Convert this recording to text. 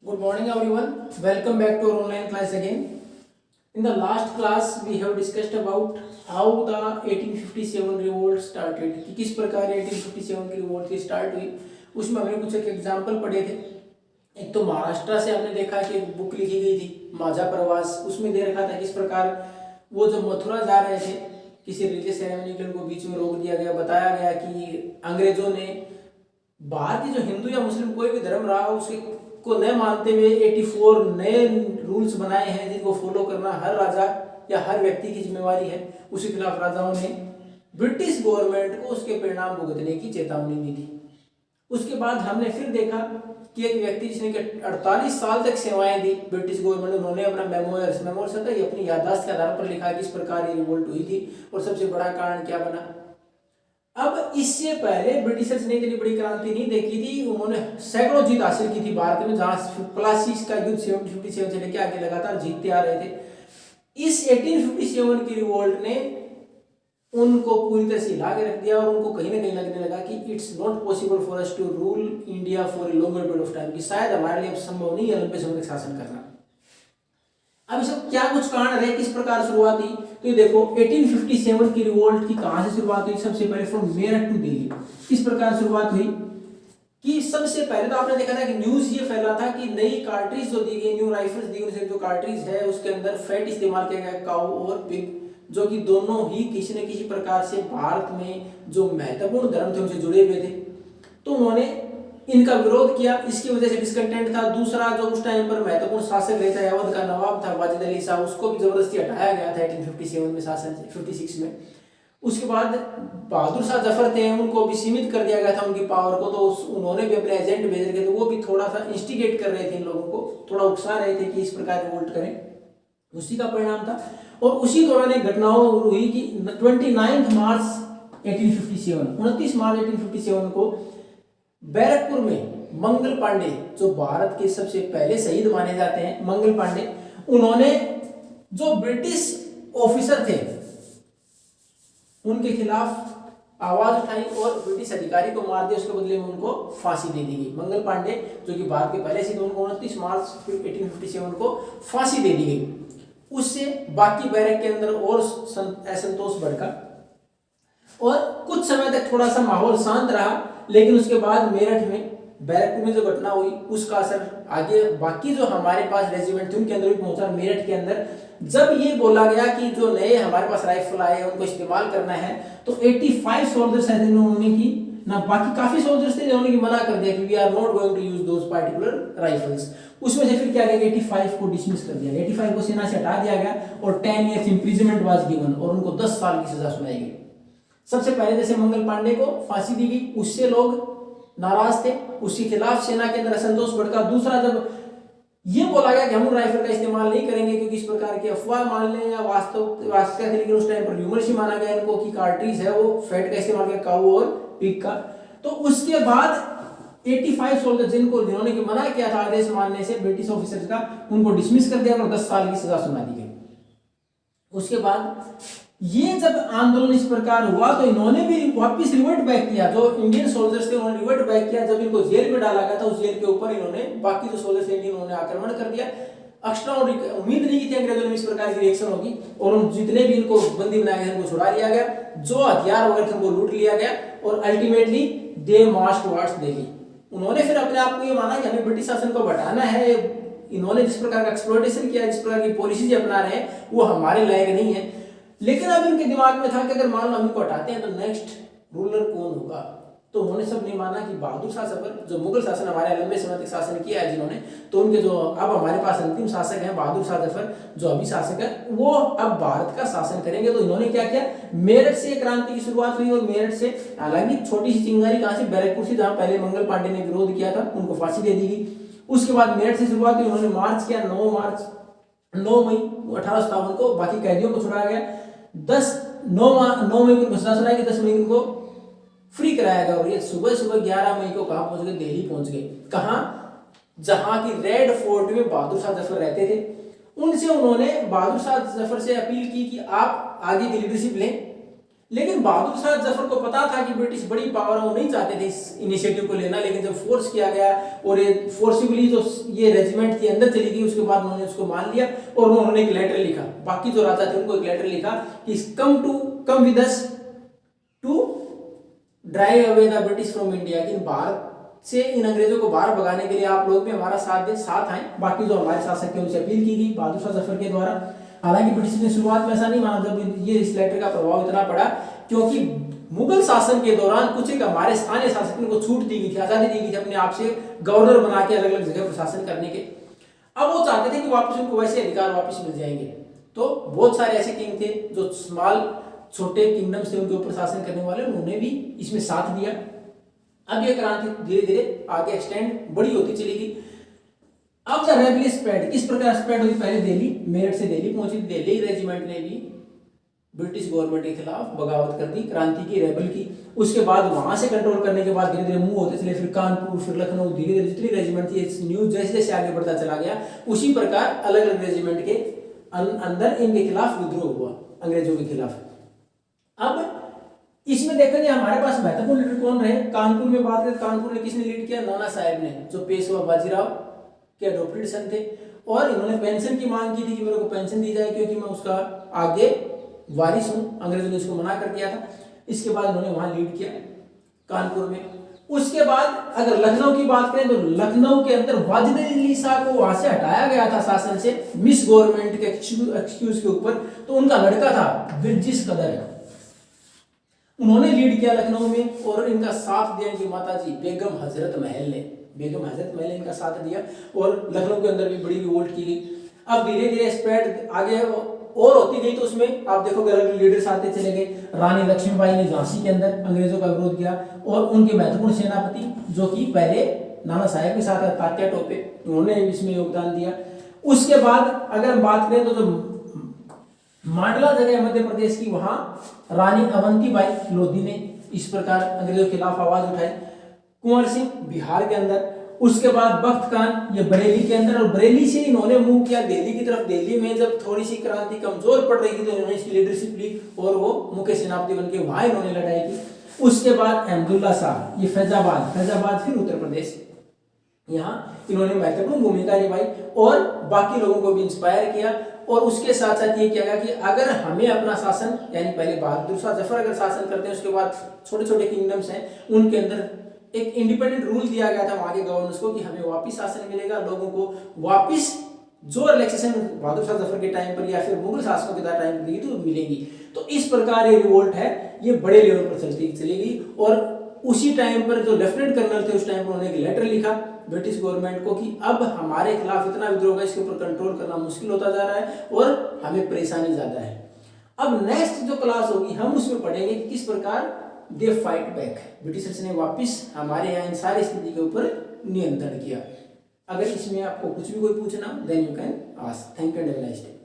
Good morning everyone. Welcome back to our online class again. In the last class we have discussed about how the 1857 revolt started कि किस प्रकार 1857 की revolt की start हुई। उसमें हमने कुछ एक एग्जाम्पल पढ़े थे। एक तो महाराष्ट्र से हमने देखा कि एक बुक लिखी गई थी माझा प्रवास, उसमें दे रखा था किस प्रकार वो जब मथुरा जा रहे थे किसी रिलीजियस सेरेमनी के उनको बीच में रोक दिया गया। बताया गया कि अंग्रेजों ने बाहर की जो हिंदू या मुस्लिम कोई भी धर्म रहा उसके को न मानते हुए 84 नए रूल्स बनाए हैं जिनको फॉलो करना हर राजा या हर व्यक्ति की जिम्मेवारी है। उसी खिलाफ राजाओं ने ब्रिटिश गवर्नमेंट को उसके परिणाम भुगतने की चेतावनी दी थी। उसके बाद हमने फिर देखा कि एक व्यक्ति जिसने 48 साल तक सेवाएं दी ब्रिटिश गवर्नमेंट, उन्होंने अपना मेमोर्स था ये अपनी याददाश्त के आधार पर लिखा किस प्रकार ये रिवोल्ट हुई थी और सबसे बड़ा कारण क्या बना। अब इससे पहले ब्रिटिशर्स ने इतनी बड़ी क्रांति नहीं देखी थी, उन्होंने सैकड़ों जीत हासिल की थी भारत में, जहां प्लासीज का युद्ध 1757 से लेकर आगे लगातार जीतते आ रहे थे। इस 1857 की रिवोल्ट ने उनको पूरी तरह से हिला के रख दिया और उनको कहीं ना कहीं लगने लगा कि it's not possible for us to rule India for a longer period of time, कि शायद हमारे लिए संभव नहीं है लंबे समय तक शासन करना। अब सब क्या कुछ कारण रहे, किस प्रकार शुरुआत हुई, तो ये देखो 1857 की रिवोल्ट की कहां से शुरुआत हुई। सबसे पहले फ्रॉम मेरठ टू दिल्ली। किस प्रकार शुरुआत हुई कि सबसे पहले तो आपने देखा था कि न्यूज ये फैला था कि नई कार्ट्रिज जो दी गई, न्यू राइफल्स दी गई, जो कार्ट्रिज है उसके अंदर फैट इस्तेमाल किया गया, काऊ और पिग, जो कि दोनों ही किसी न किसी प्रकार से भारत में जो महत्वपूर्ण धर्म थे उनसे जुड़े हुए थे। तो उन्होंने इनका विरोध किया, इसकी वजह से डिस्कंटेंट था। दूसरा जो उस टाइम पर महत्वपूर्ण शासक रहता है अवध का नवाब था वाजिद अली शाह, उसको भी जबरदस्ती हटाया गया था 1857 में शासन से 56 में। उसके बाद बहादुर शाह जफर थे, उनको भी सीमित कर दिया गया था उनकी पावर को, तो उन्होंने भी अपने एजेंट भेज रखे थे, वो भी थोड़ा सा इंस्टिगेट कर रहे थे इन लोगों को, थोड़ा उकसा रहे थे कि इस प्रकार रिवोल्ट करें। उसी का परिणाम था। और उसी दौरान एक घटनाओं हुई कि 29 मार्च 1857 29 मार्च 1857 को बैरकपुर में मंगल पांडे, जो भारत के सबसे पहले शहीद माने जाते हैं मंगल पांडे, उन्होंने जो ब्रिटिश ऑफिसर थे उनके खिलाफ आवाज उठाई और ब्रिटिश अधिकारी को मार दिया। उसके बदले में उनको फांसी दे दी गई। मंगल पांडे जो कि भारत के पहले शहीद, उनको 29 मार्च 1857 को फांसी दे दी गई। उससे बाकी बैरक के अंदर और असंतोष भड़का और कुछ समय तक थोड़ा सा माहौल शांत रहा, लेकिन उसके बाद मेरठ में बैरकपुर में जो घटना हुई उसका असर आगे बाकी जो हमारे पास रेजिमेंट थे उनके अंदर भी पहुंचा। मेरठ के अंदर जब ये बोला गया कि जो नए हमारे पास राइफल आए उनको इस्तेमाल करना है, तो 85 सोल्जर्स ऐसे उन्होंने की ना, बाकी काफी सोल्जर्स थे जिन्होंने की मना कर दिया कि we are not going to use those particular rifles. उसमें से फिर क्या गया, 85 को डिसमिस कर दिया, 85 को सेना से हटा दिया गया और 10 ईयर्स इंप्रिजनमेंट वाज गिवन और उनको 10 साल की सजा सुनाई गई। सबसे पहले जैसे मंगल पांडे को फांसी दी गई, उससे लोग नाराज थे, उसके खिलाफ सेना के अंदर असंतोष भड़का। दूसरा जब ये बोला गया कि हम राइफल का इस्तेमाल नहीं करेंगे क्योंकि इस प्रकार की अफवाह मान लें या वास्तव थे, लेकिन उस टाइम पर ह्यूमरस ही माना गया इनको कि कार्ट्रिज है वो फैट का इस्तेमाल किया, काऊ और पिग का। तो उसके बाद 85 सोल्जर जिन्होंने की मना किया था आदेश मानने से ब्रिटिश ऑफिसर्स का, उनको डिसमिस कर दिया और 10 साल की सजा सुना दी गई। उसके बाद ये जब आंदोलन इस प्रकार हुआ तो इन्होंने भी वापस रिवर्ट बैक किया, जो इंडियन सोल्जर्स थे उन्होंने रिवर्ट बैक किया। जब इनको जेल में डाला गया था उस जेल के ऊपर इन्होंने बाकी जो सोल्जर्स थे इंडियन, उन्होंने आक्रमण कर दिया। एक्स्ट्रा उम्मीद नहीं की थी अंग्रेजों ने इस प्रकार की रिएक्शन होगी और उन जितने भी इनको बंदी बनाए गए उनको छुड़ा लिया गया, जो हथियार वगैरह थे उनको लूट लिया गया और ultimately they March towards Delhi. उन्होंने फिर अपने आप को ये माना कि हमें ब्रिटिश शासन को हटाना है, इन्होंने जिस प्रकार का एक्सप्लॉयटेशन किया, जिस प्रकार की पॉलिसी अपना रहे हैं वो हमारे लायक नहीं है। लेकिन अब इनके दिमाग में था कि अगर मान लो हम इनको हटाते हैं तो नेक्स्ट रूलर कौन होगा। तो उन्होंने सब नहीं माना कि बहादुर शाह जफर, जो मुगल शासन हमारे लंबे समय तक शासन किया है जिन्होंने, तो उनके जो अब हमारे पास अंतिम शासक हैं बहादुर शाह जफर जो अभी शासक है, वो अब भारत का शासन करेंगे। तो इन्होंने क्या किया, मेरठ से क्रांति की शुरुआत हुई और मेरठ से, हालांकि छोटी सी चिंगारी कहां से, बैरकपुर से, जहां पहले मंगल पांडे ने विरोध किया था उनको फांसी दे दी गई। उसके बाद मेरठ से शुरुआत हुई, उन्होंने मार्च किया 9 मई 1857 को बाकी कैदियों को छुड़ाया गया। 9 मई को घोषणा सुनाई, 10 मई को फ्री कराया गया और ये सुबह 11 मई को कहां पहुंच गए, दिल्ली पहुंच गए। कहां, जहां की रेड फोर्ट में बहादुर शाह जफर रहते थे। उनसे उन्होंने बहादुर शाह जफर से अपील की कि आप आगे की लीडरशिप लें, लेकिन बहादुर शाह जफर को पता था कि ब्रिटिश बड़ी पावर है, वो नहीं चाहते थे इस इनिशिएटिव को लेना, लेकिन जब फोर्स किया गया और ये फोर्सिबली जो ये रेजिमेंट थी अंदर चली गई, उसके बाद उन्होंने उसको मान लिया और उन्होंने एक लेटर लिखा, बाकी जो राजा थे उनको एक लेटर लिखा कि come with us to drive away the British from India, कि भारत से इन अंग्रेजों को बाहर भगाने के लिए आप लोग भी हमारा साथ दें, साथ आए। बाकी जो हमारे शासक थे उनसे अपील की गई बहादुर शाह जफर के द्वारा। हालांकि ब्रिटिश ने शुरुआत में ऐसा नहीं माना, जब ये इस लेटर का प्रभाव इतना पड़ा क्योंकि मुगल शासन के दौरान कुछ एक हमारे स्थानीय शासकों को छूट दी गई थी, आजादी दी गई थी अपने आप से गवर्नर बना के अलग अलग जगह प्रशासन करने के। अब वो चाहते थे कि वापस उनको वैसे अधिकार वापस मिल जाएंगे, तो बहुत सारे ऐसे किंग थे जो छोटे किंगडम्स थे उनके ऊपर शासन करने वाले, उन्होंने भी इसमें साथ दिया। अब ये क्रांति धीरे धीरे आगे एक्सटेंड बड़ी होती चली गई। अब द रेबेलियन स्प्रेड, किस प्रकार स्प्रेड हुई, पहले दिल्ली, मेरठ से दिल्ली पहुंची, दिल्ली रेजिमेंट ने भी ब्रिटिश गवर्नमेंट के खिलाफ बगावत कर दी, क्रांति की, रेबल की। उसके बाद वहां से कंट्रोल करने के बाद धीरे धीरे मूव होते चले, फिर कानपुर, फिर लखनऊ, धीरे धीरे जितनी रेजिमेंट थी न्यूज जैसे जैसे आगे बढ़ता चला गया, उसी प्रकार अलग अलग रेजिमेंट के अंदर इनके खिलाफ विद्रोह हुआ, अंग्रेजों के खिलाफ। अब इसमें देखेंगे हमारे पास महत्वपूर्ण लीडर कौन रहे। कानपुर में बात करें, कानपुर ने किसने लीड किया, नाना साहब ने, जो पेशवा बाजीराव के अडॉप्टेड सन थे, और इन्होंने पेंशन की मांग की थी कि मेरे को पेंशन दी जाए क्योंकि मैं उसका आगे वारिस हूं, अंग्रेजों ने इसको मना कर दिया था। इसके बाद उन्होंने वहां लीड किया कानपुर में। उसके बाद अगर लखनऊ की बात करें तो लखनऊ के अंदर वाजिद अली शाह को वहां से हटाया गया था शासन से, मिस गवर्नमेंट के एक्सक्यूज के ऊपर, तो उनका लड़का था ब्रिटिश कदर, उन्होंने लीड किया लखनऊ में, और इनका साथ दिया इनकी माता जी बेगम हजरत महल ने, बेगम हजरत महल ने इनका साथ दिया, और लखनऊ के अंदर भी बड़ी रिवोल्ट की गई। अब धीरे धीरे स्प्रेड आगे और होती गई, तो उसमें आप देखोगे अलग अलग लीडर्स आते चले गए। रानी लक्ष्मीबाई ने झांसी के अंदर अंग्रेजों का विरोध किया, और उनके महत्वपूर्ण सेनापति जो कि पहले नाना साहेब के साथ तात्या टोपे, उन्होंने इसमें योगदान दिया। उसके बाद अगर हम बात करें तो जो मांडला जगह है मध्य प्रदेश की, वहां रानी अवंतीबाई लोधी ने इस प्रकार अंग्रेजों के खिलाफ आवाज उठाई। कुंवर सिंह बिहार के अंदर, उसके बाद बख्त खान ये बरेली के अंदर, और बरेली से इन्होंने मूव किया दिल्ली की तरफ। दिल्ली में जब थोड़ी सी क्रांति कमजोर पड़ रही थी तो इन्होंने इसकी लीडरशिप ली और वो मुख्य सेनापति बनके वहां इन्होंने लड़ाई की। उसके बाद अहमदुल्ला शाह, ये फैजाबाद फिर उत्तर प्रदेश, यहाँ इन्होंने महत्वपूर्ण भूमिका निभाई और बाकी लोगों को भी इंस्पायर किया। और उसके साथ साथ ये किया गया कि अगर हमें अपना शासन, यानी पहले बहादुर शाह जफर अगर शासन करते हैं, उसके बाद छोटे छोटे किंगडम्स हैं उनके अंदर एक इंडिपेंडेंट रूल दिया गया था वहां के गवर्नर्स को कि हमें वापस शासन मिलेगा, लोगों को वापस जो रिलैक्सेशन बहादुर शाह जफर के टाइम पर या फिर मुगल शासकों के टाइम पर दी तो मिलेगी। तो इस प्रकार ये रिवोल्ट है ये बड़े लेवल पर चलती चलेगी। और उसी टाइम पर जो लेफ्टिनेंट कर्नल थे उस टाइम पर उन्होंने एक लेटर लिखा ब्रिटिश गवर्नमेंट को कि अब हमारे खिलाफ इतना विद्रोह होगा, इसके ऊपर कंट्रोल करना मुश्किल होता जा रहा है और हमें परेशानी ज्यादा है। अब नेक्स्ट जो क्लास होगी हम उसमें पढ़ेंगे कि किस प्रकार दे फाइट बैक, ब्रिटिशर्स ने वापस हमारे यहाँ इन सारी स्थिति के ऊपर नियंत्रण किया। अगर इसमें आपको कुछ भी कोई पूछना then you can ask. Thank you and have a nice day.